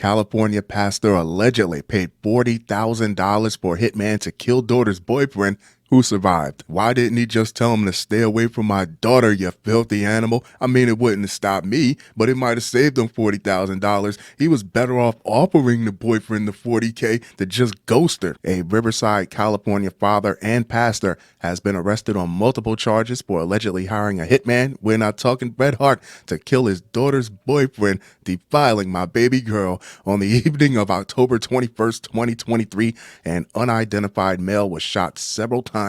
California pastor allegedly paid $40,000 for a hitman to kill daughter's boyfriend who survived. Why didn't he just tell him to stay away from my daughter, you filthy animal? I mean, it wouldn't have stopped me, but it might have saved him $40,000. He was better off offering the boyfriend the $40K to just ghost her. A Riverside, California father and pastor has been arrested on multiple charges for allegedly hiring a hitman, we're not talking Bret Hart, to kill his daughter's boyfriend, defiling my baby girl. On the evening of October 21st, 2023, an unidentified male was shot several times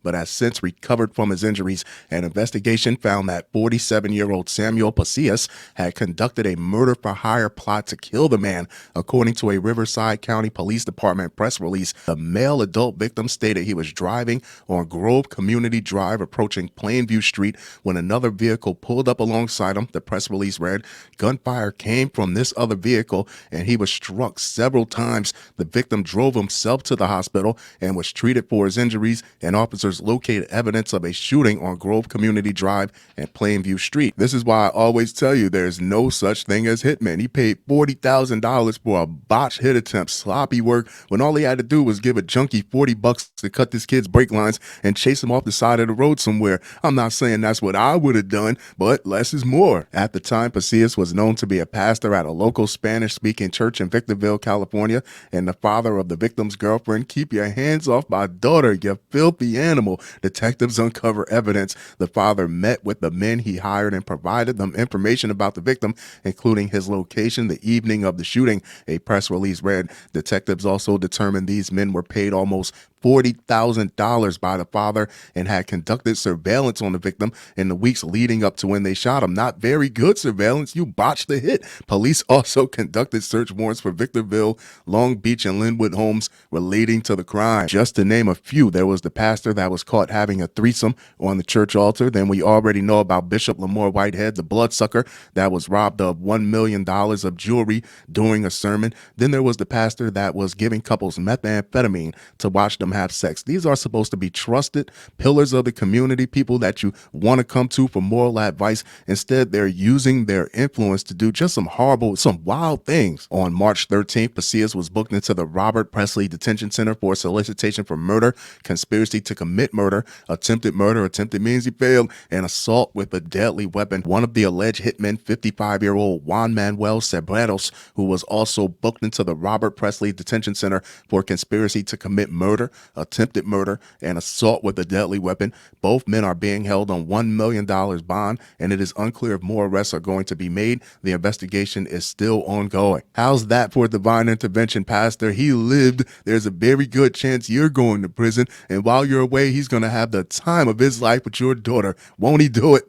but has since recovered from his injuries. An investigation found that 47-year-old Samuel Pasillas had conducted a murder-for-hire plot to kill the man. According to a Riverside County Police Department press release, the male adult victim stated he was driving on Grove Community Drive approaching Plainview Street when another vehicle pulled up alongside him. The press release read, "Gunfire came from this other vehicle and he was struck several times. The victim drove himself to the hospital and was treated for his injuries, and officers located evidence of a shooting on Grove Community Drive and Plainview Street." This is why I always tell you there's no such thing as hitmen. He paid $40,000 for a botched hit attempt, sloppy work, when all he had to do was give a junkie $40 to cut this kid's brake lines and chase him off the side of the road somewhere. I'm not saying that's what I would have done, but less is more. At the time, Pasillas was known to be a pastor at a local Spanish-speaking church in Victorville, California, and the father of the victim's girlfriend. "Keep your hands off my daughter, you filthy animal." Detectives uncover evidence. The father met with the men he hired and provided them information about the victim, including his location the evening of the shooting. A press release read, detectives also determined these men were paid almost $40,000 by the father and had conducted surveillance on the victim in the weeks leading up to when they shot him. Not very good surveillance. You botched the hit. Police also conducted search warrants for Victorville, Long Beach, and Linwood homes relating to the crime. Just to name a few, there was the pastor that was caught having a threesome on the church altar. Then we already know about Bishop Lamore Whitehead, the bloodsucker that was robbed of $1 million of jewelry during a sermon. Then there was the pastor that was giving couples methamphetamine to watch them have sex. These are supposed to be trusted pillars of the community, people that you want to come to for moral advice. Instead, they're using their influence to do just some horrible, some wild things. On March 13th, Pasillas was booked into the Robert Presley Detention Center for solicitation for murder, conspiracy to commit murder, attempted means he failed, and assault with a deadly weapon. One of the alleged hitmen, 55-year-old Juan Manuel Cebreros, who was also booked into the Robert Presley Detention Center for conspiracy to commit murder, attempted murder, and assault with a deadly weapon. Both men are being held on $1 million bond, and it is unclear if more arrests are going to be made. The investigation is still ongoing. How's that for divine intervention, Pastor? He lived. There's a very good chance you're going to prison, and while you're away, he's going to have the time of his life with your daughter. Won't he do it?